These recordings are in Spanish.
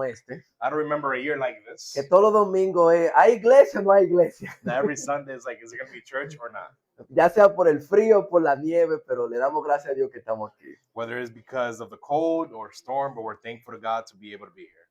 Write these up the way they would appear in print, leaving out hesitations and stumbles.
este, I don't remember a year like que this. todos los domingos es, ¿hay iglesia o no hay iglesia? That every Sunday is like, is it going to be church or not? Ya sea por el frío o por la nieve, pero le damos gracias a Dios que estamos aquí. Whether it's because of the cold or storm, but we're thankful to God to be able to be here.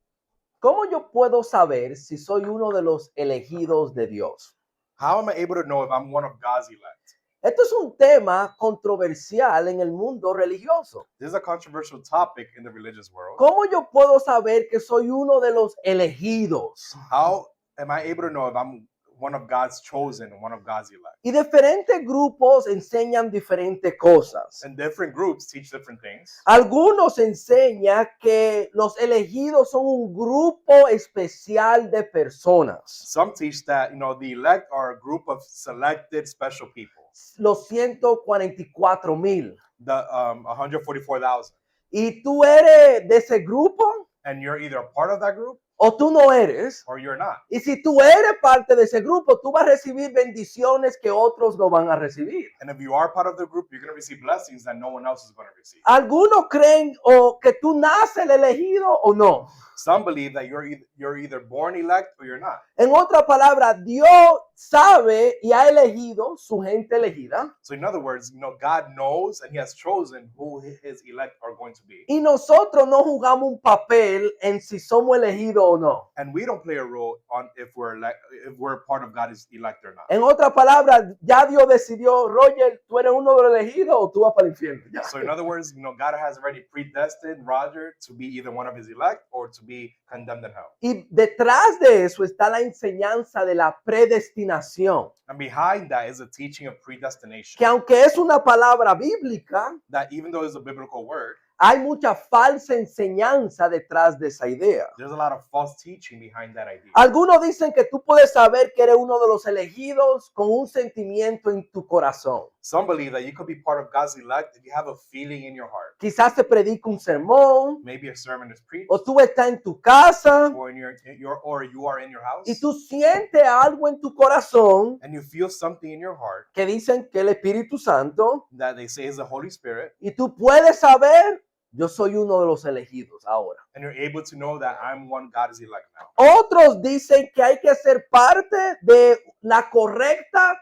¿Cómo yo puedo saber si soy uno de los elegidos de Dios? How am I able to know if I'm one of God's elect? Esto es un tema controversial en el mundo religioso. This is a controversial topic in the religious world. ¿Cómo yo puedo saber que soy uno de los elegidos? How am I able to know if I'm one of God's chosen and one of God's elect? Y diferentes grupos enseñan diferentes cosas. And different groups teach different things. Algunos enseñan que los elegidos son un grupo especial de personas. Some teach that, the elect are a group of selected special people. Los 144,000. The 144,000. ¿Y tú eres de ese grupo And you're either a part of that group o tú no eres? or you're not. Y si tú eres parte de ese grupo, tú vas a recibir bendiciones que otros no van a recibir. And if you are part of the group, you're going to receive blessings that no one else is going to receive. Algunos creen o que tú naces el elegido o no. Some believe that you're either born elect or you're not. En otras palabras, Dios sabe y ha elegido su gente elegida. So in other words, God knows and he has chosen who his elect are going to be. Y nosotros no jugamos un papel en si somos elegidos o no. And we don't play a role on if we're part of God's elect or not. En otras palabras, ya Dios decidió, Roger, tú eres uno de los elegidos o tú vas para el infierno. Ya. So in other words, God has already predestined Roger to be either one of his elect or to be condemned in hell. Y detrás de eso está la enseñanza de la predestinación, And behind that is a teaching of predestination. que aunque es una palabra bíblica, That even though it's a biblical word, hay mucha falsa enseñanza detrás de esa idea. there's a lot of false teaching behind that idea. Algunos dicen que tú puedes saber que eres uno de los elegidos con un sentimiento en tu corazón. Some believe that you could be part of God's elect if you have a feeling in your heart. Quizás se predica un sermón, Maybe a sermon is preached, o tú estás en tu casa or you are in your house, y tú sientes algo en tu corazón and you feel something in your heart que dicen que el Espíritu Santo, that they say is the Holy Spirit, y tú puedes saber, yo soy uno de los elegidos ahora. and you're able to know that I'm one God is elect now. Otros dicen que hay que ser parte de la correcta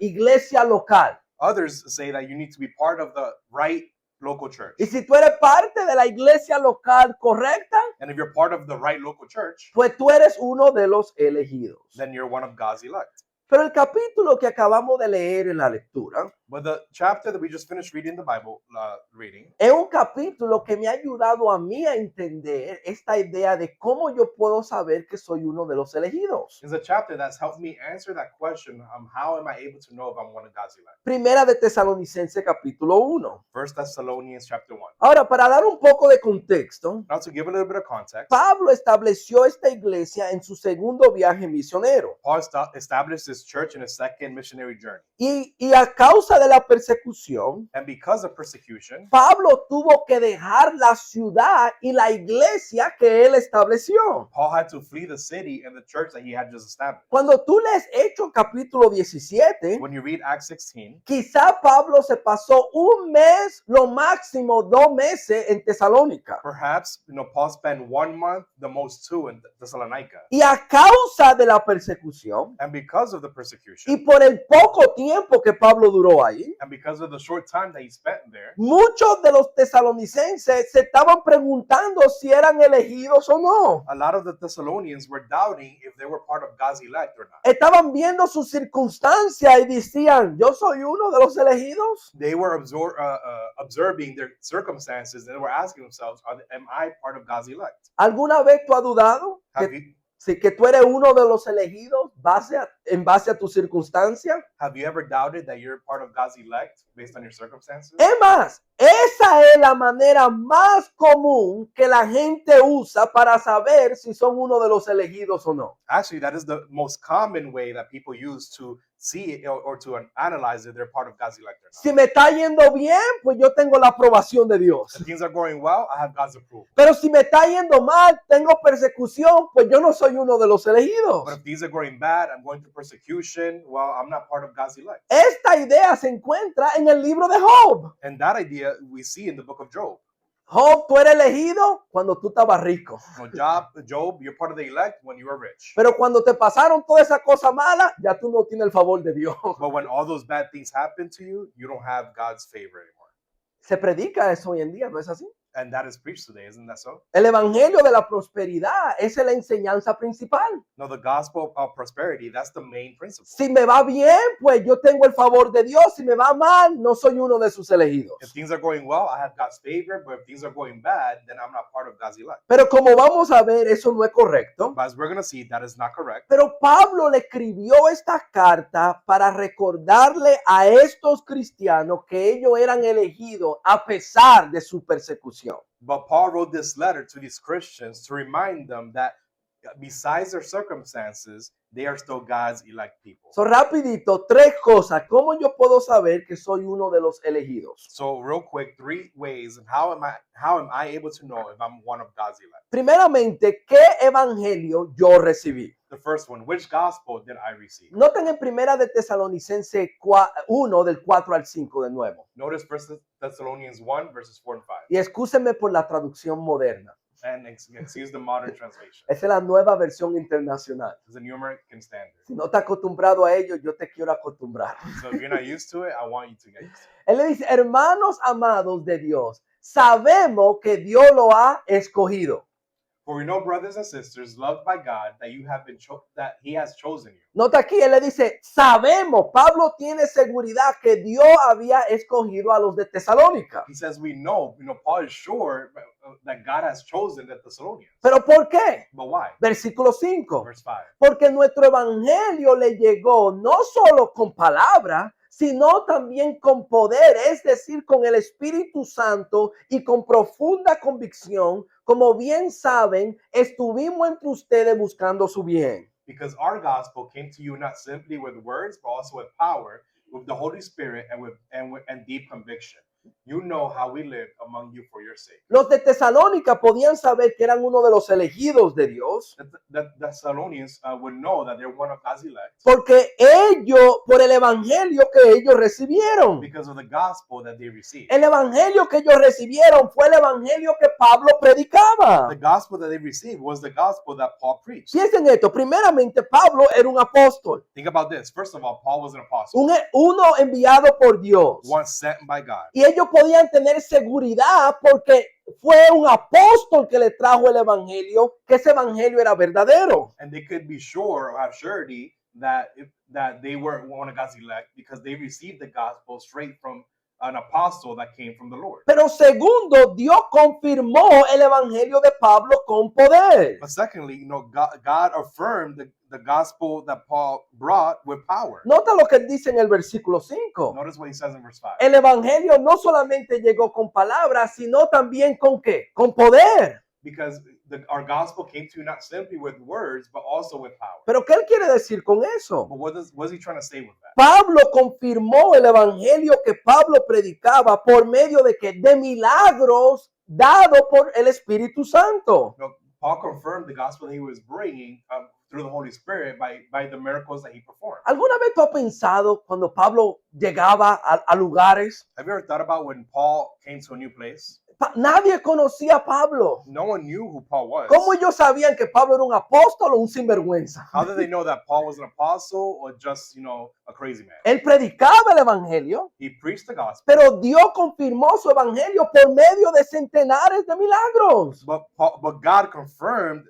iglesia local. Others say that you need to be part of the right local church. Y si tú eres parte de la iglesia local correcta, And if you're part of the right local church, pues tú eres uno de los elegidos. then you're one of God's elect. Pero el capítulo que acabamos de leer en la lectura But the chapter that we just finished reading the Bible reading es un capítulo que me ha ayudado a mí a entender esta idea de cómo yo puedo saber que soy uno de los elegidos. is a chapter that's helped me answer that question, how am I able to know if I'm one of God's elect? Primera de Tesalonicenses capítulo 1. 1 Thessalonians chapter 1. Ahora, para dar un poco de contexto, Now to give a little bit of context, Pablo estableció esta iglesia en su segundo viaje misionero. Paul established this church in a second missionary journey. Y a causa de la persecución, And because of persecution, Pablo tuvo que dejar la ciudad y la iglesia que él estableció. Paul had to flee the city and the church that he had just established. Cuando tú lees Hechos capítulo 17, When you read Acts 16, quizá Pablo se pasó un mes, lo máximo 2 meses en Tesalónica. perhaps Paul spent 1 month, the most 2 in Thessalonica. Y a causa de la persecución And because of the y persecution, por el poco tiempo que Pablo duró ahí, and because of the short time that he spent there, muchos de los tesalonicenses se estaban preguntando si eran elegidos o no. a lot of the Thessalonians were doubting if they were part of God's elect or not. Estaban viendo sus circunstancias y decían, yo soy uno de los elegidos. They were observing their circumstances and they were asking themselves, am I part of God's elect? ¿Alguna vez tú has dudado Have que tú eres uno de los elegidos en base a tu circunstancia? you ever doubted that you're part of God's elect based on your circumstances? Es más, esa es la manera más común que la gente usa para saber si son uno de los elegidos o no. Actually, that is the most common way that people use to see or to analyze if they're part of God's elect or not. Si me está yendo bien, pues yo tengo la aprobación de Dios. If things are going well, I have God's approval. Pero si me está yendo mal, tengo persecución, pues yo no soy uno de los elegidos. But if things are going bad, I'm going through persecution, well, I'm not part of God's elect. Esta idea se encuentra en el libro de Job. And that idea we see in the book of Job. Job, tú eres elegido cuando tú estabas rico. No, Job, you're part of the elect when you are rich. Pero cuando te pasaron todas esas cosas malas, ya tú no tienes el favor de Dios. But when all those bad things happen to you, you don't have God's favor anymore. Se predica eso hoy en día, ¿no es así? And that is preached today, isn't that so? El evangelio de la prosperidad, esa es la enseñanza principal. No, the gospel of prosperity, that's the main principle. Si me va bien, pues yo tengo el favor de Dios. Si me va mal, no soy uno de sus elegidos. If things are going well, I have God's favor, but if things are going bad, then I'm not part of God's elect. Pero como vamos a ver, eso no es correcto. But as we're going to see, that is not correct. Pero Pablo le escribió esta carta para recordarle a estos cristianos que ellos eran elegidos a pesar de su persecución. But Paul wrote this letter to these Christians to remind them that besides their circumstances, they are still God's elect people. So, rapidito, tres cosas. ¿Cómo yo puedo saber que soy uno de los elegidos? So real quick, 3 ways and how am I able to know if I'm one of God's elect? Primeramente, ¿qué evangelio yo recibí? The first one, which gospel did I receive? Noten en primera de Tesalonicense 1 del 4 al 5 de nuevo. Notice 1 Thessalonians 1 verses 4 and 5. Y excúsenme por la traducción moderna. And excuse the modern translation. Esa es la nueva versión internacional. It's the New American Standard. Si no estás acostumbrado a ello, yo te quiero acostumbrar. So if you're not used to it, I want you to get used to it. Él le dice, hermanos amados de Dios, sabemos que Dios lo ha escogido. For we know, brothers and sisters, loved by God, that you have been that He has chosen you. Nota aquí, él le dice, sabemos, Pablo tiene seguridad que Dios había escogido a los de Tesalónica. He says we know, Paul is sure that God has chosen the Thessalonians. ¿Pero por qué? But why? Versículo 5. Verse 5. Porque nuestro evangelio le llegó no solo con palabra, sino también con poder, es decir, con el Espíritu Santo y con profunda convicción, como bien saben, estuvimos entre ustedes buscando su bien. Because our gospel came to you not simply with words, but also with power, with the Holy Spirit, and deep conviction. You know how we lived among you for your sake. Los de Tesalónica podían saber que eran uno de los elegidos de Dios, The Thessalonians would know that they're one of God's elect porque ellos, por el evangelio que ellos recibieron. because of the gospel that they received. El evangelio que ellos recibieron fue el evangelio que Pablo predicaba. The gospel that they received was the gospel that Paul preached. Piensen esto, primeramente Pablo era un apóstol, Think about this. First of all, Paul was an apostle, uno enviado por Dios. one sent by God. Y ellos podían tener seguridad porque fue un apóstol que le trajo el evangelio, que ese evangelio era verdadero. And they could be sure or have surety that that they were one of God's elect because they received the gospel straight from an apostle that came from the Lord. Pero segundo, Dios confirmó el evangelio de Pablo con poder. But secondly, God affirmed the gospel that Paul brought with power. Nota lo que dice en el versículo 5. Notice what he says in verse 5. El evangelio no solamente llegó con palabras, sino también con ¿qué? Con poder. Because our gospel came to you not simply with words, but also with power. Pero ¿qué él quiere decir con eso? But what is he trying to say with that? Pablo confirmó el evangelio que Pablo predicaba por medio de que de milagros dado por el Espíritu Santo. No, Paul confirmed the gospel that he was bringing through the Holy Spirit by the miracles that he performed. ¿Alguna vez tú has pensado cuando Pablo llegaba a lugares? Have you ever thought about when Paul came to a new place? Nadie conocía a Pablo. No one knew who Paul was. ¿Cómo ellos sabían que Pablo era un apóstol o un sinvergüenza? How did they know that Paul was an apostle or just, a crazy man? Él predicaba el evangelio, He preached the gospel, pero Dios confirmó su evangelio por medio de centenares de milagros. but God confirmed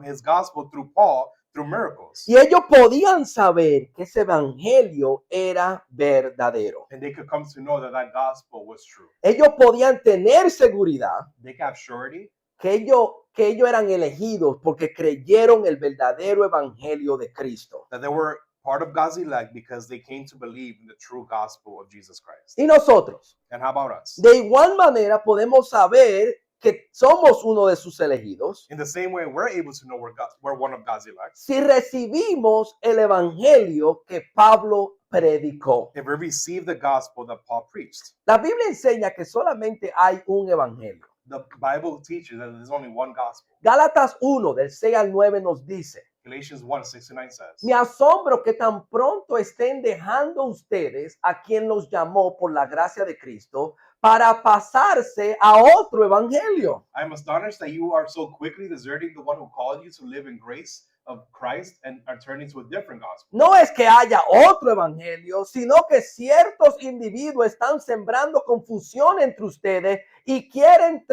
his gospel through Paul through miracles. Y ellos podían saber que ese evangelio era verdadero. And they could come to know that gospel was true. Ellos podían tener seguridad They could have surety que ellos eran elegidos porque creyeron el verdadero evangelio de Cristo. that they were part of God's elect because they came to believe in the true gospel of Jesus Christ. Y nosotros, And how about us? de igual manera, podemos saber que somos uno de sus elegidos In the same way, we're able to know we're one of God's elect si recibimos el evangelio que Pablo predicó. if we receive the gospel that Paul preached. La Biblia enseña que solamente hay un evangelio. The Bible teaches that there's only one gospel. Gálatas 1, del 6 al 9 nos dice, Galatians 1:6-9 says, Me asombro que tan pronto estén dejando ustedes a quien los llamó por la gracia de Cristo para pasarse a otro evangelio. I am astonished that you are so quickly deserting the one who called you to live in grace of Christ and are turning to a different gospel. No es que haya otro evangelio, sino que ciertos individuos están sembrando confusión entre ustedes y quieren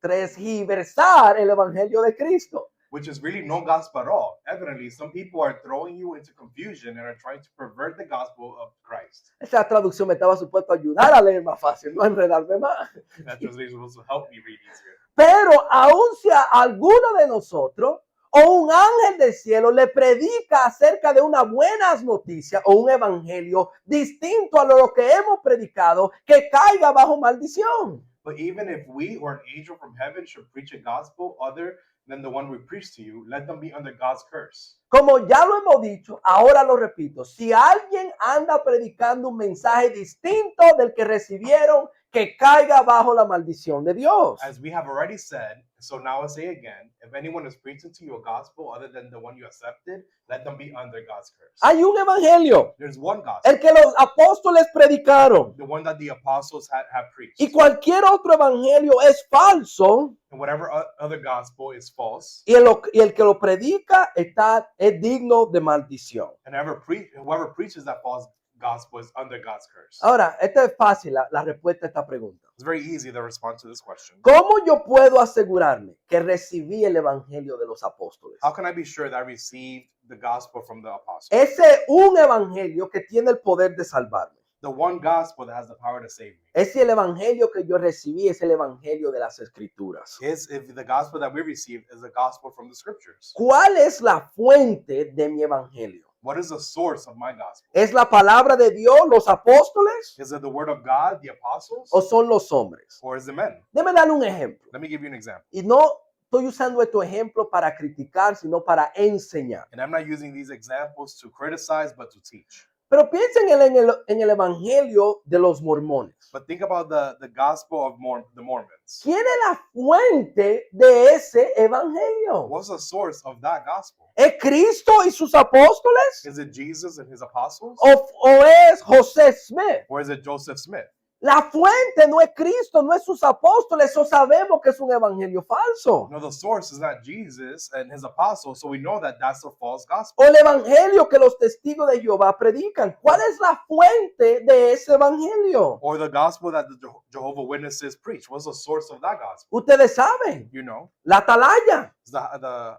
transgiversar el evangelio de Cristo. Which is really no gospel at all. Evidently, some people are throwing you into confusion and are trying to pervert the gospel of Christ. Esa traducción me estaba supuesto ayudar a leer más fácil, no a enredarme más. That translation will also help me read easier. Pero aun si a alguno de nosotros o un ángel del cielo le predica acerca de una buena noticia o un evangelio distinto a lo que hemos predicado, que caiga bajo maldición. But even if we or an angel from heaven should preach a gospel other than the one we preach to you, let them be under God's curse. Como ya lo hemos dicho, ahora lo repito, si alguien anda predicando un mensaje distinto del que recibieron, que caiga bajo la maldición de Dios. As we have already said, so now I say again, if anyone is preaching to you a gospel other than the one you accepted, let them be under God's curse. Hay un evangelio, There's one gospel, el que los apóstoles predicaron, the one that the apostles have preached. y cualquier otro evangelio es falso, And whatever other gospel is false, y el que lo predica es digno de maldición. and whoever preaches that false gospel is under God's curse. Ahora, esta es fácil la respuesta a esta pregunta. It's very easy to respond to this question. ¿Cómo yo puedo asegurarme que recibí el evangelio de los apóstoles? How can I be sure that I received the gospel from the apostles? Ese es un evangelio que tiene el poder de salvarme. The one gospel that has the power to save me. Ese el evangelio que yo recibí, es el evangelio de las escrituras. Is if the gospel that we received is the gospel from the scriptures. ¿Cuál es la fuente de mi evangelio? What is the source of my gospel? ¿Es la palabra de Dios, los apóstoles, Is it the word of God, the apostles, o son los hombres? or is it men? Déme darle un ejemplo. Let me give you an example. Y no estoy usando estos ejemplos para criticar, sino para enseñar. And I'm not using these examples to criticize, but to teach. Pero piensen en el evangelio de los mormones. But think about the gospel of the Mormons. ¿Quién es la fuente de ese evangelio? What's the source of that gospel? ¿Es Cristo y sus apóstoles? Is it Jesus and his apostles? ¿O es José Smith? Or is it Joseph Smith? La fuente no es Cristo, no es sus apóstoles. Eso sabemos que es un evangelio falso. No, the source is not Jesus and his apostles, so we know that that's a false O gospel. el evangelio que los testigos de Jehová predican. ¿Cuál es la fuente de ese evangelio? Or the gospel that the Jehovah Witnesses preach. What's the source of that gospel? Ustedes saben, You know, la atalaya, it's the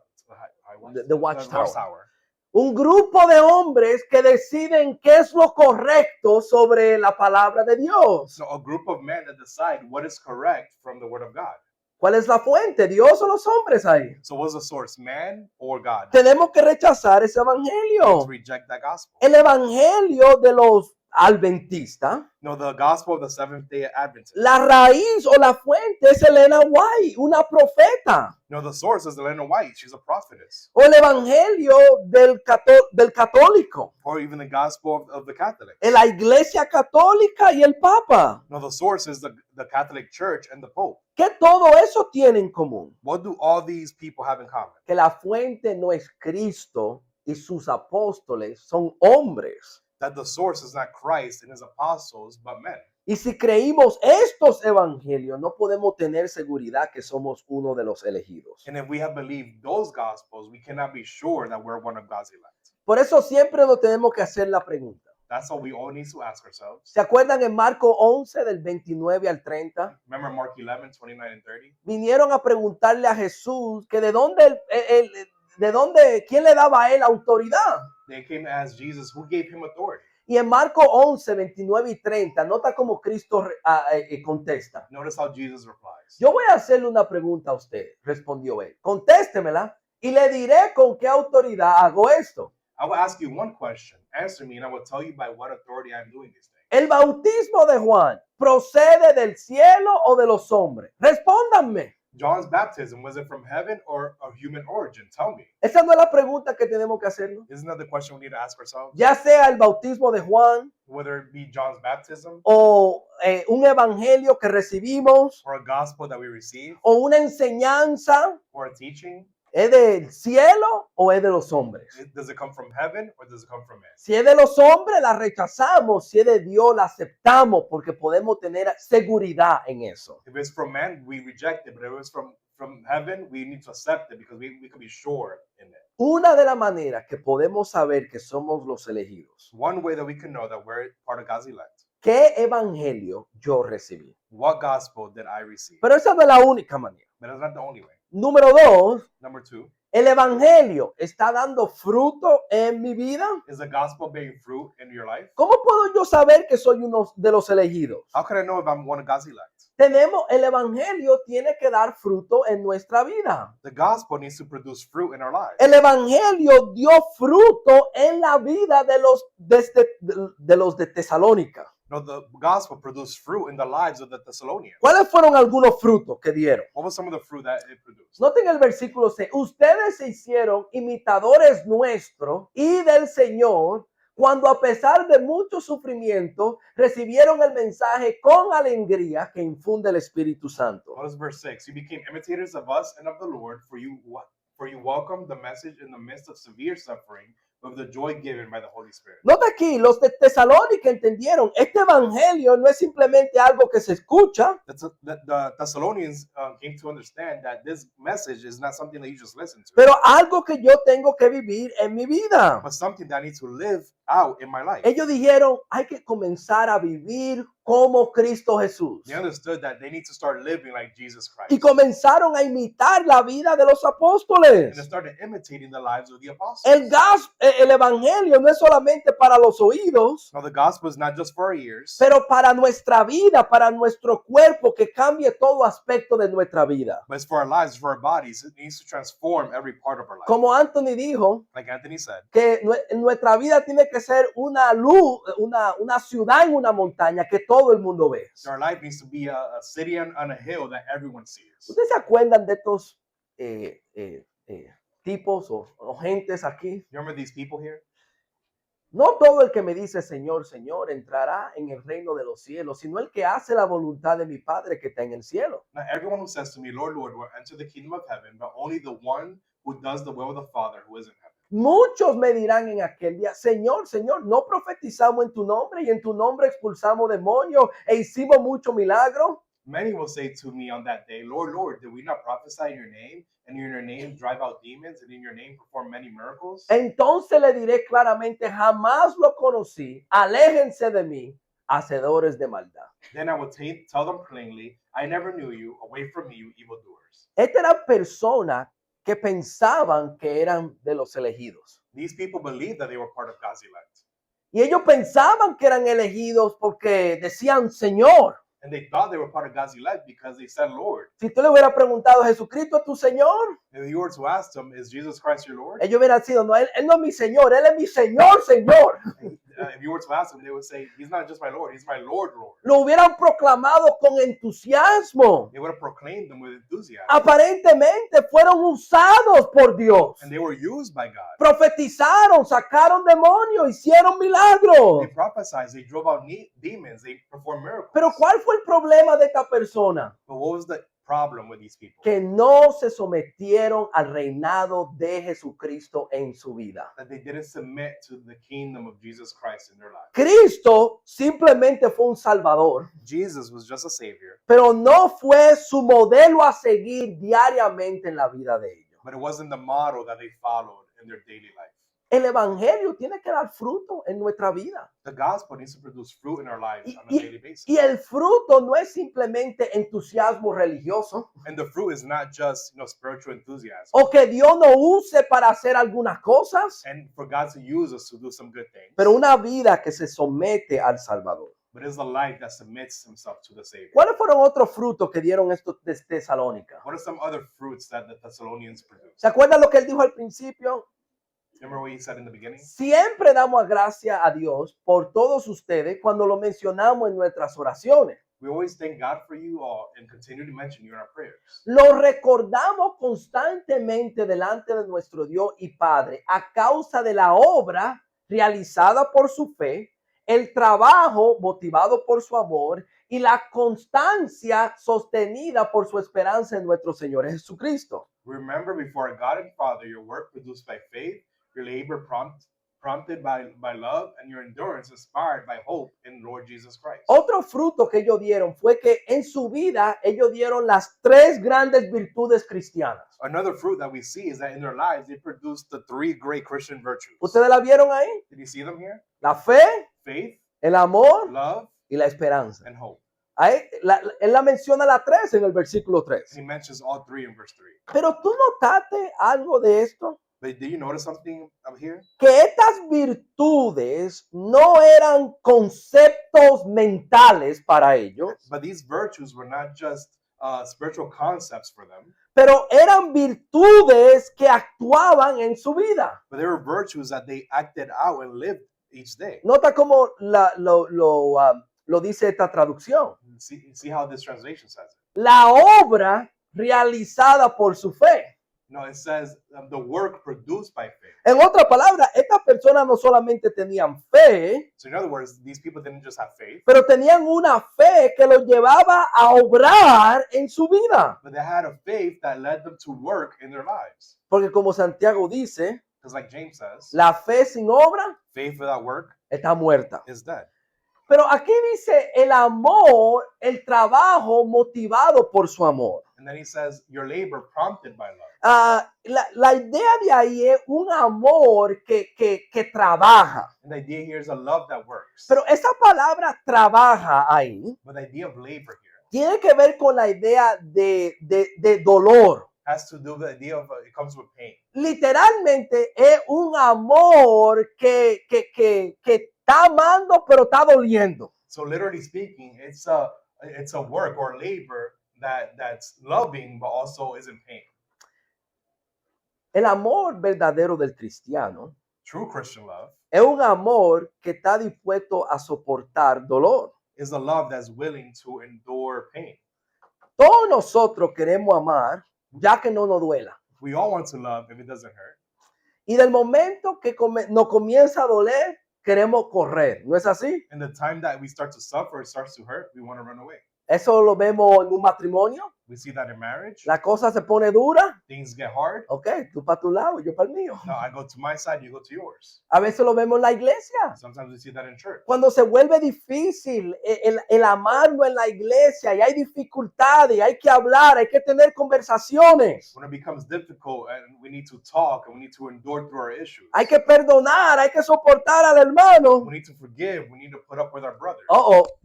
The watchtower. watchtower. un grupo de hombres que deciden qué es lo correcto sobre la palabra de Dios. So a group of men that decide what is correct from the word of God. ¿Cuál es la fuente? ¿Dios o los hombres ahí? So what's the source, man or God? Tenemos que rechazar ese Let's evangelio. reject that gospel. El evangelio de los adventistas, No, the gospel of the Seventh-day Adventists. la raíz o la fuente es Elena White, una profeta. No, the source is Elena White. She's a prophetess. O el evangelio del católico, Or even the gospel of the Catholic. la iglesia católica y el papa. No, the source is the Catholic Church and the Pope. ¿Qué todo eso tiene en común? What do all these people have in common? Que la fuente no es Cristo y sus apóstoles son hombres. That the source is not Christ and his apostles, but men. Y si creímos estos evangelios, no podemos tener seguridad que somos uno de los elegidos. And if we have believed those gospels, we cannot be sure that we're one of God's elect. Por eso siempre nos tenemos que hacer la pregunta. That's all we all need to ask ourselves. ¿Se acuerdan en Marco 11 del 29 al 30? Remember Mark 11, 29 and 30? Vinieron a preguntarle a Jesús que de dónde, quién le daba a él autoridad. They came to ask Jesus, who gave him authority? Y en Marco 11, 29 y 30, nota cómo Cristo contesta. Notice how Jesus replies. Yo voy a hacerle una pregunta a usted, respondió él. Contéstemela y le diré con qué autoridad hago esto. I will ask you one question. Answer me, and I will tell you by what authority I'm doing these things. ¿El bautismo de Juan procede del cielo o de los hombres? Respóndanme. John's baptism, was it from heaven or a human origin? Tell me. Esa no es la pregunta que tenemos que hacernos. Isn't that the question we need to ask ourselves? Ya sea el bautismo de Juan Whether it be John's baptism o un evangelio que recibimos or a gospel that we receive o una enseñanza or a teaching ¿Es del cielo o es de los hombres? Does it come from heaven or does it come from man? Si es de los hombres, la rechazamos. Si es de Dios, la aceptamos porque podemos tener seguridad en eso. If it's from man, we reject it. But if it's from heaven, we need to accept it because we can be sure in it. Una de las maneras que podemos saber que somos los elegidos. One way that we can know that we're part of God's elect. ¿Qué evangelio yo recibí? What gospel did I receive? Pero esa no es la única manera. But that's not the only way. Número 2, Number 2, el evangelio está dando fruto en mi vida. is the gospel bearing fruit in your life? ¿Cómo puedo yo saber que soy uno de los elegidos? How can I know if I'm one of God's elect? El evangelio tiene que dar fruto en nuestra vida. The gospel needs to produce fruit in our lives. El evangelio dio fruto en la vida de los de Tesalónica. No, the gospel produced fruit in the lives of the Thessalonians. ¿Cuáles fueron algunos frutos que dieron? What was some of the fruit that it produced? Noten el versículo 6. Ustedes se hicieron imitadores nuestros y del Señor cuando a pesar de mucho sufrimiento recibieron el mensaje con alegría que infunde el Espíritu Santo. What is verse 6? You became imitators of us and of the Lord, for you welcomed the message in the midst of severe suffering with the joy given by the Holy Spirit. Nota aquí, los de Tesalónica entendieron, este evangelio no es simplemente algo que se escucha, The Thessalonians came to understand that this message is not something that you just listen to, pero algo que yo tengo que vivir en mi vida. but something that I need to live out in my life. Ellos dijeron, hay que comenzar a vivir como Cristo Jesús. They understood that they need to start living like Jesus Christ. Y comenzaron a imitar la vida de los And apóstoles. they started imitating the lives of the apostles. El evangelio no es solamente para los oídos, Now, the gospel is not just for our ears, pero para nuestra vida, para nuestro cuerpo, que cambie todo aspecto de nuestra vida. but it's for our lives, for our bodies. It needs to transform every part of our life. Como Anthony dijo, Like Anthony said, que nuestra vida tiene que ser una luz, una ciudad en una montaña que todo el mundo ve. our life needs to be a city on a hill that everyone sees. ¿Ustedes se acuerdan de estos tipos o gentes aquí? You remember these people here? No todo el que me dice Señor, Señor entrará en el reino de los cielos, sino el que hace la voluntad de mi Padre que está en el cielo. Not everyone who says to me, Lord, Lord, will enter the kingdom of heaven, but only the one who does the will of the Father who is in heaven. Muchos me dirán en aquel día, Señor, Señor, no profetizamos en tu nombre y en tu nombre expulsamos demonios e hicimos mucho milagro. Many will say to me on that day, Lord, Lord, did we not prophesy in your name, and in your name drive out demons, and in your name perform many miracles? Entonces le diré claramente, jamás lo conocí, aléjense de mí, hacedores de maldad. Then I will tell them plainly, I never knew you, away from me, you evildoers. Estas eran personas que pensaban que eran de los elegidos. These people believed that they were part of God's elect. Y ellos pensaban que eran elegidos porque decían Señor. And they thought they were part of God's elect because they said Lord. Si tú le hubieras preguntado, ¿Jesucristo es tu Señor? If you were to ask them, is Jesus Christ your Lord? Ellos hubieran sido, no, él no es mi Señor, Él es mi Señor, Señor. If you were to ask them, they would say, He's not just my Lord, He's my Lord, Lord. Lo hubieran proclamado con entusiasmo. They would have proclaimed them with enthusiasm. Aparentemente fueron usados por Dios. And they were used by God. Profetizaron, sacaron demonios, hicieron milagros. They prophesied, they drove out demons, they performed miracles. Pero ¿cuál fue el problema de esta persona? But what was the problem with these people? Que no se sometieron al reinado de Jesucristo en su vida. That they didn't submit to the kingdom of Jesus Christ in their lives. Cristo simplemente fue un salvador, Jesus was just a savior, pero no fue su modelo a seguir diariamente en la vida de ellos. but it wasn't the model that they followed in their daily life. El evangelio tiene que dar fruto en nuestra vida. The gospel needs to produce fruit in our lives on a Y- daily basis. Y el fruto no es simplemente entusiasmo religioso And the fruit is not just, spiritual enthusiasm. o que Dios nos use para hacer algunas cosas, And for God to use us to do some good things. pero una vida que se somete al Salvador. But it's a life that submits himself to the Savior. ¿Cuáles fueron otros frutos que dieron estos de Tesalónica? What are some other fruits that the Thessalonians produced? ¿Se acuerdan lo que él dijo al principio? Remember what he said in the beginning? Siempre damos gracias a Dios por todos ustedes cuando lo mencionamos en nuestras oraciones. We always thank God for you all and continue to mention you in our prayers. Lo recordamos constantemente delante de nuestro Dios y Padre a causa de la obra realizada por su fe, el trabajo motivado por su amor y la constancia sostenida por su esperanza en nuestro Señor Jesucristo. Remember before God and Father your work produced by faith, your labor prompted by love, and your endurance inspired by hope in Lord Jesus Christ. Otro fruto que ellos dieron fue que en su vida ellos dieron las tres grandes virtudes cristianas. Another fruit that we see is that in their lives they produced the three great Christian virtues. ¿Ustedes la vieron ahí? Did you see them here? La fe, Faith, el amor love, y la esperanza. and hope. Ahí, él la menciona la tres en el versículo 3. He mentions all three in verse 3. Pero tú notaste algo de esto, But did you notice something up here? que estas virtudes no eran conceptos mentales para ellos, But these virtues were not just spiritual concepts for them, pero eran virtudes que actuaban en su vida. but they were virtues that they acted out and lived each day. Nota cómo lo dice esta traducción. See how this translation says it. La obra realizada por su fe. No, it says the work produced by faith. En otras palabras, estas personas no solamente tenían fe, So in other words, these people didn't just have faith, pero tenían una fe que los llevaba a obrar en su vida. but they had a faith that led them to work in their lives. Porque como Santiago dice, Because like James says, la fe sin obra faith without work está muerta. is dead. Pero aquí dice el amor, el trabajo motivado por su amor. And then he says, your labor prompted by love. La idea de ahí es un amor que trabaja. And the idea here is a love that works. Pero esa palabra trabaja ahí But the idea of labor here tiene que ver con la idea de dolor. has to do with the idea of it comes with pain. Literalmente es un amor que está amando pero está doliendo. So literally speaking, it's a work or labor that's loving but also is in pain. El amor verdadero del cristiano True Christian love es un amor que está dispuesto a soportar dolor. is a love that's willing to endure pain. Todos nosotros queremos amar ya que no nos duela. We all want to love if it doesn't hurt. Y del momento que nos comienza a doler, queremos correr. ¿No es así? And the time that we start to suffer, it starts to hurt, we want to run away. Eso lo vemos en un matrimonio. We see that in marriage. La cosa se pone dura. Things get hard. Ok, tú para tu lado y yo para el mío. No, I go to my side, you go to yours. A veces lo vemos en la iglesia. Sometimes we see that in church. Cuando se vuelve difícil el amarlo en la iglesia y hay dificultades, hay que hablar, hay que tener conversaciones. When it becomes difficult and we need to talk and we need to endure through our issues. Hay que perdonar, hay que soportar al hermano. We need to forgive. We need to put up with our brothers.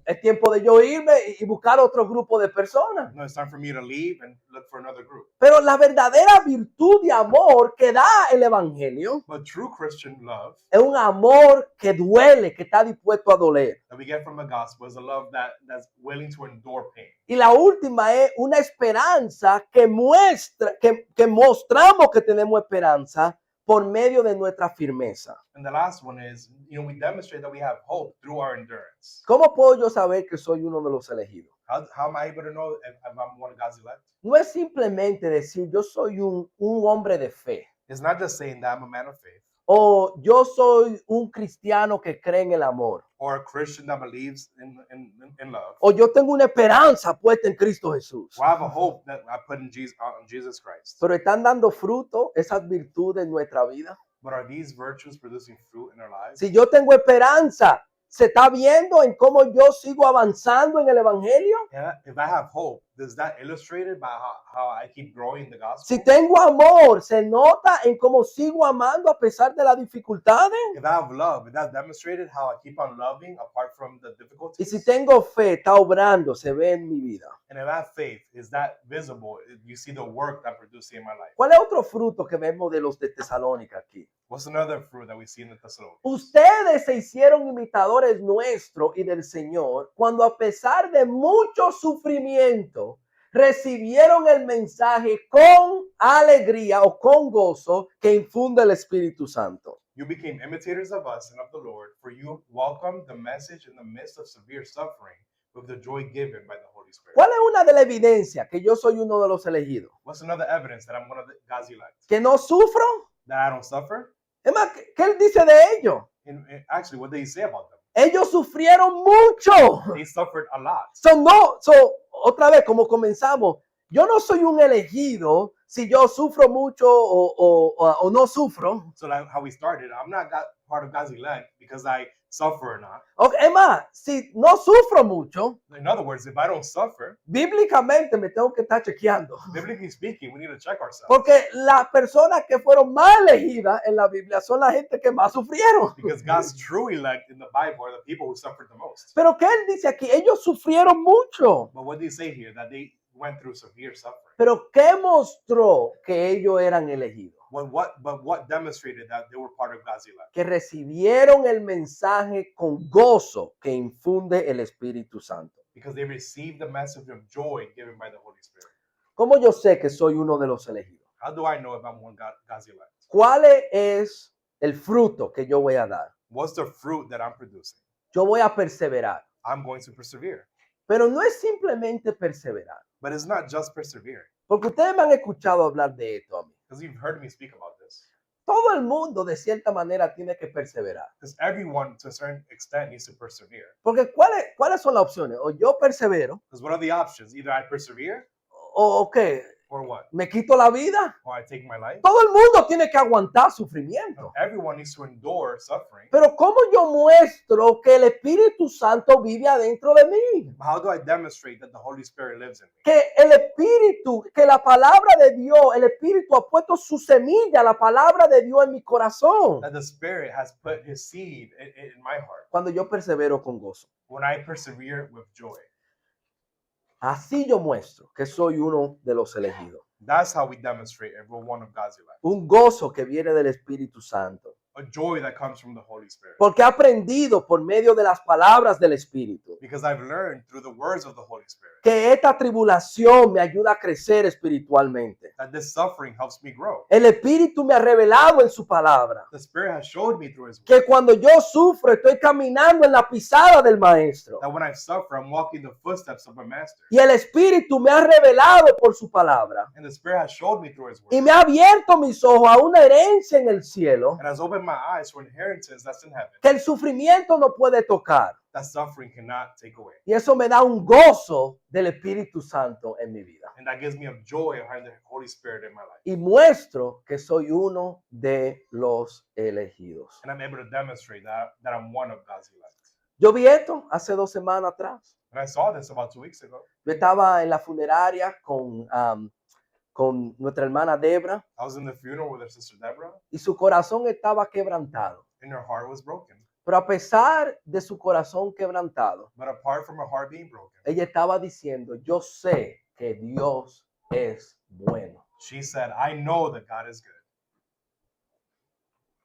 Es tiempo de yo irme y buscar otro grupo de personas. No, it's time for me to leave and look for another group. Pero la verdadera virtud de amor que da el evangelio But true Christian love es un amor que duele, que está dispuesto a doler. that we get from the gospel is a love that's willing to endure pain. Y la última es una esperanza que muestra, que mostramos que tenemos esperanza por medio de nuestra firmeza. And the last one is, we demonstrate that we have hope through our endurance. ¿Cómo puedo yo saber que soy uno de los elegidos? How am I able to know if I'm one of God's elect? No es simplemente decir yo soy un hombre de fe It's not just saying that I'm a man of faith o yo soy un cristiano que cree en el amor or a Christian that believes in love. o yo tengo una esperanza puesta en Cristo Jesús. Or I have a hope that I put in Jesus Christ. Pero están dando fruto esas virtudes en nuestra vida. But are these virtues producing fruit in our lives? Si yo tengo esperanza, ¿se está viendo en cómo yo sigo avanzando en el evangelio? If I have hope, does that illustrate it by how I keep growing the gospel? Si tengo amor, ¿se nota en cómo sigo amando a pesar de las dificultades? If I have love, is that demonstrated how I keep on loving apart from the Y difficulties? si tengo fe, está obrando, se ve en mi vida. And if I have faith, is that visible? You see the work that I'm producing in my life. ¿Cuál es otro fruto que vemos de los de Tesalónica aquí? What's another fruit that we see in the Thessalonians? Ustedes se hicieron imitadores nuestros y del Señor cuando a pesar de mucho sufrimiento recibieron el mensaje con alegría o con gozo que infunde el Espíritu Santo. You became imitators of us and of the Lord, for you welcomed the message in the midst of severe suffering with the joy given by the Holy Spirit. ¿Cuál es una de las evidencias que yo soy uno de los elegidos? What's another evidence that I'm one of God's elect? ¿Que no sufro? That I don't suffer? Es más, ¿qué él dice de ellos? And actually, what did he say about them? Ellos sufrieron mucho. They suffered a lot. Otra vez, como comenzamos, Yo no soy un elegido si yo sufro mucho o no sufro. So like how we started, I'm not part of God's elect because I suffer or not. Es más, si no sufro mucho, In other words, if I don't suffer, bíblicamente me tengo que estar chequeando. biblically speaking, we need to check ourselves. Porque las personas que fueron más elegidas en la Biblia son la gente que más sufrieron. Because God's true elect in the Bible are the people who suffered the most. Pero ¿qué él dice aquí? Ellos sufrieron mucho. But what do you say here? That they went through severe suffering. Pero ¿qué mostró que ellos eran elegidos? But what demonstrated that they were part of God's elect? Que recibieron el mensaje con gozo que infunde el Espíritu Santo. Because they received the message of joy given by the Holy Spirit. ¿Cómo yo sé que soy uno de los elegidos? How do I know if I'm one God's elect? ¿Cuál es el fruto que yo voy a dar? What's the fruit that I'm producing? Yo voy a perseverar. I'm going to persevere. Pero no es simplemente perseverar. But it's not just persevering. Porque ustedes me han escuchado hablar de esto a mí. Because you've heard me speak about this. Todo el mundo de cierta manera tiene que perseverar. Because everyone to a certain extent needs to persevere. Porque ¿cuáles son las opciones? O yo persevero, Because what are the options? Either I persevere o ¿qué? or what? ¿Me quito la vida? Or I take my life. Todo el mundo tiene que aguantar sufrimiento. Everyone needs to endure suffering. Pero ¿cómo yo muestro que el Espíritu Santo vive adentro de mí? How do I demonstrate that the Holy Spirit lives in me? Que el Espíritu, que la palabra de Dios, el Espíritu ha puesto su semilla, la palabra de Dios en mi corazón. That the Spirit has put His seed in my heart. Cuando yo persevero con gozo. When I persevere with joy. Así yo muestro que soy uno de los elegidos. That's how we demonstrate if we're one of God's elect. Un gozo que viene del Espíritu Santo. A joy that comes from the Holy Spirit. Porque he aprendido por medio de las palabras del Espíritu Because I've learned through the words of the Holy Spirit que esta tribulación me ayuda a crecer espiritualmente. that this suffering helps me grow. El Espíritu me ha revelado en su palabra The Spirit has showed me through His word que cuando yo sufro estoy caminando en la pisada del Maestro. that when I suffer, I'm walking the footsteps of my Master. Y el Espíritu me ha revelado por su palabra And the Spirit has showed me through His y word me ha abierto mis ojos a una herencia en el cielo and has opened my eyes to inheritance that's in heaven que el sufrimiento no puede tocar. that suffering cannot take away. Y eso me da un gozo del Espíritu Santo en mi vida. And that gives me a joy of having the Holy Spirit in my life. Y muestro que soy uno de los elegidos. And I'm able to demonstrate that I'm one of God's elect. Yo vi esto hace 2 semanas atrás. And I saw this about 2 weeks ago. Yo estaba en la funeraria con nuestra hermana Debra I was in the funeral with her sister Deborah, y su corazón estaba quebrantado. and her heart was broken. Pero a pesar de su corazón quebrantado, But apart from her heart being broken, ella estaba diciendo, yo sé que Dios es bueno. she said, I know that God is good.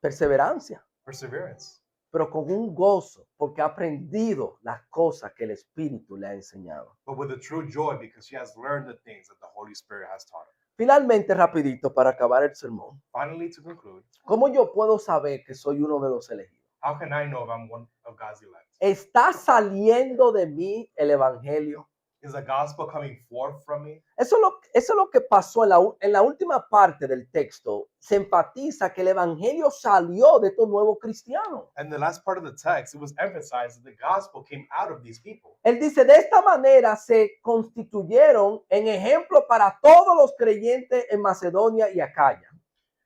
Perseverancia, Perseverance. pero con un gozo, porque ha aprendido las cosas que el Espíritu le ha enseñado. But with a true joy because she has learned the things that the Holy Spirit has taught her. Finalmente, rapidito, para acabar el sermón, Finally, to conclude, ¿cómo yo puedo saber que soy uno de los elegidos? how can I know if I'm one of God's elect? ¿Está saliendo de mí el Evangelio? Is the gospel coming forth from me? Eso es lo que pasó en la última parte del texto. Se enfatiza que el Evangelio salió de estos nuevos cristianos. And the last part of the text, it was emphasized that the gospel came out of these people. Él dice, de esta manera se constituyeron en ejemplo para todos los creyentes en Macedonia y Acaya.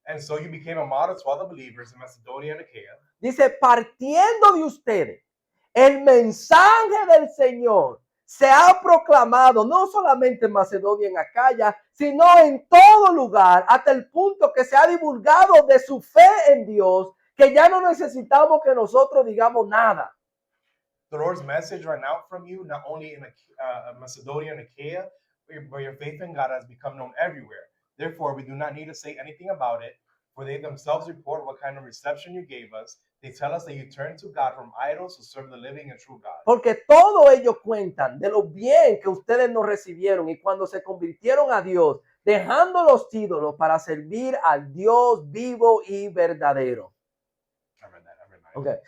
And so you became a model to all the believers in Macedonia and Achaia. Dice, partiendo de ustedes, el mensaje del Señor se ha proclamado no solamente en Macedonia y en Acaya, sino en todo lugar, hasta el punto que se ha divulgado de su fe en Dios, que ya no necesitamos que nosotros digamos nada. The Lord's message ran out from you, not only in Macedonia and Achaia, but your faith in God has become known everywhere. Therefore, we do not need to say anything about it, for they themselves report what kind of reception you gave us. They tell us that you turned to God from idols to serve the living and true God. Porque todos ellos cuentan de lo bien que ustedes nos recibieron y cuando se convirtieron a Dios, dejando los ídolos para servir al Dios vivo y verdadero. I read that. Okay.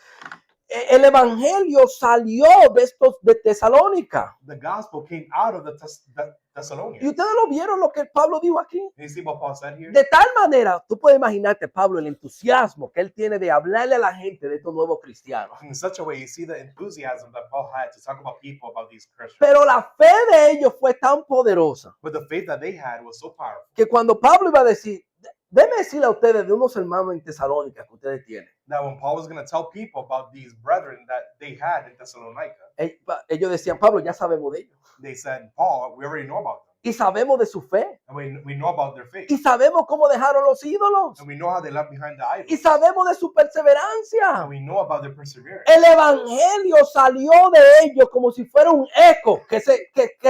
el evangelio salió de estos de Tesalónica. The gospel came out of the Y Thessalonians. ustedes lo vieron lo que Pablo dijo aquí. You see what Paul said here? De tal manera, tú puedes imaginarte, Pablo, el entusiasmo que él tiene de hablarle a la gente de estos nuevos cristianos. In such a way, you see the enthusiasm that Paul had to talk about people, about these Christians. Pero la fe de ellos fue tan poderosa But the faith that they had was so powerful que cuando Pablo iba a decir, déjeme decirle a ustedes de unos hermanos en Tesalónica que ustedes tienen. that when Paul was going to tell people about these brethren that they had in Thessalonica, Ellos decían, Pablo, ya sabemos de ellos. they said, Paul, we already know about them. Y sabemos de su fe. And we know about their faith. Y sabemos cómo dejaron los ídolos. And we know how they left behind the Y idols. sabemos de su perseverancia. And we know about their perseverance. El evangelio salió de ellos como si fuera un eco que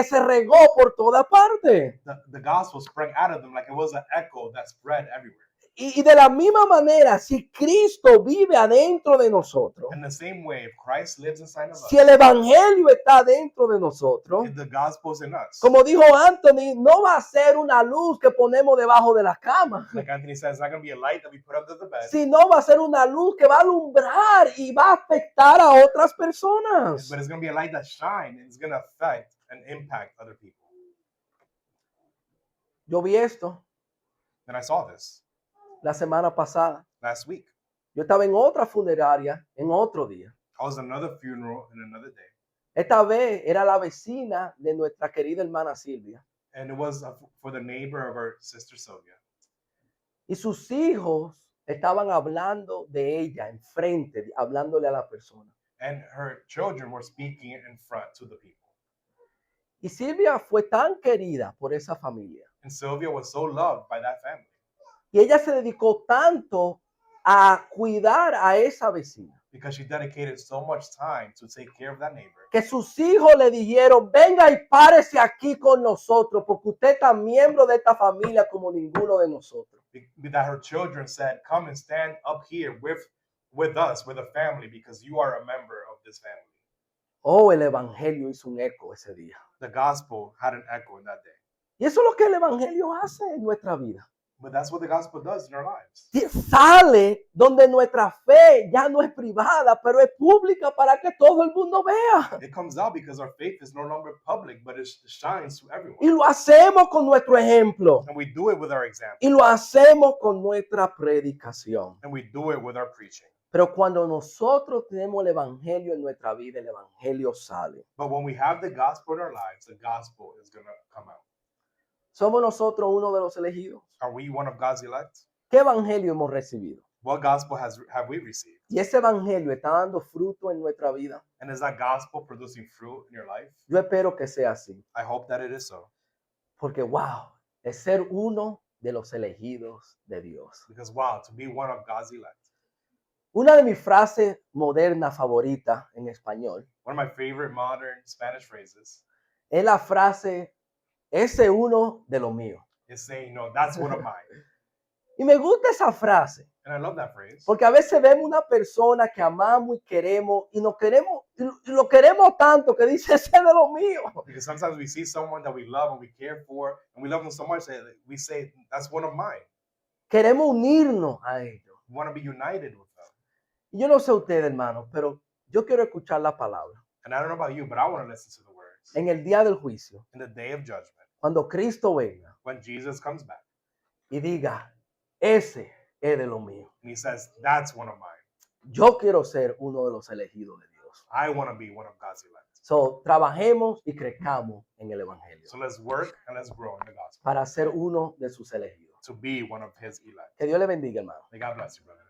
se regó por toda parte. The gospel sprang out of them like it was an echo that spread everywhere. Y de la misma manera, si Cristo vive adentro de nosotros, In the same way, if Christ lives inside of us, si el evangelio está dentro de nosotros, if the gospel's in us, como dijo Anthony, no va a ser una luz que ponemos debajo de la cama, like Anthony said, it's not going to be a light that we put under the bed, sino va a ser una luz que va a alumbrar y va a afectar a otras personas. but it's going to be a light that shines and it's going to affect and impact other people. Yo vi esto Then I saw this la semana pasada. last week. Yo estaba en otra funeraria en otro día. I was at another funeral in another day, Esta vez era la vecina de nuestra querida hermana Silvia. and it was for the neighbor of our sister Sylvia. Y sus hijos estaban hablando de ella enfrente, hablándole a la persona. And her children were speaking in front to the people. Y Silvia fue tan querida por esa familia. And Sylvia was so loved by that family. Y ella se dedicó tanto a cuidar a esa vecina, Because she dedicated so much time to take care of that neighbor, que sus hijos le dijeron, venga y párese aquí con nosotros, porque usted está miembro de esta familia como ninguno de nosotros. that her children said, come and stand up here with us, with the family, because you are a member of this family. Oh, el evangelio hizo un eco ese día. The gospel had an echo in that day. Y eso es lo que el evangelio hace en nuestra vida. But that's what the gospel does in our lives. Sale donde nuestra fe ya no es privada, pero es pública para que todo el mundo vea. It comes out because our faith is no longer public, but it shines to Y everyone. lo hacemos con nuestro ejemplo. And we do it with our example. Y lo hacemos con nuestra predicación. And we do it with our preaching. Pero cuando nosotros tenemos el evangelio en nuestra vida, el evangelio sale. But when we have the gospel in our lives, the gospel is going to come out. ¿Somos nosotros uno de los elegidos? Are we one of God's elect? ¿Qué evangelio hemos recibido? What gospel have we received? Y ese evangelio está dando fruto en nuestra vida. And is that gospel producing fruit in your life? Yo espero que sea así. I hope that it is so. Porque, wow, es ser uno de los elegidos de Dios. Because wow, to be one of God's elect. Una de mis frases modernas favoritas en español One of my favorite modern Spanish phrases es la frase, ese uno de lo mío. is saying, no, that's one of mine. Y me gusta esa frase, And I love that phrase. porque a veces vemos una persona que amamos y queremos, y nos queremos, y lo queremos tanto que dice, ese de lo mío. Because sometimes we see someone that we love and we care for, and we love them so much that we say, that's one of mine. Queremos unirnos a ellos. We want to be united with them. Y yo no sé ustedes, hermanos, pero yo quiero escuchar la palabra. And I don't know about you, but I want to listen to the words. En el día del juicio, In the day of judgment, cuando Cristo venga when Jesus comes back, y diga, ese es de lo mío. and he says, that's one of mine. Yo quiero ser uno de los elegidos de Dios. I want to be one of God's elect. So, trabajemos y crezcamos en el evangelio So let's work and let's grow in the gospel para ser uno de sus elegidos. to be one of his elect. Que Dios le bendiga, hermano. May God bless you, brother.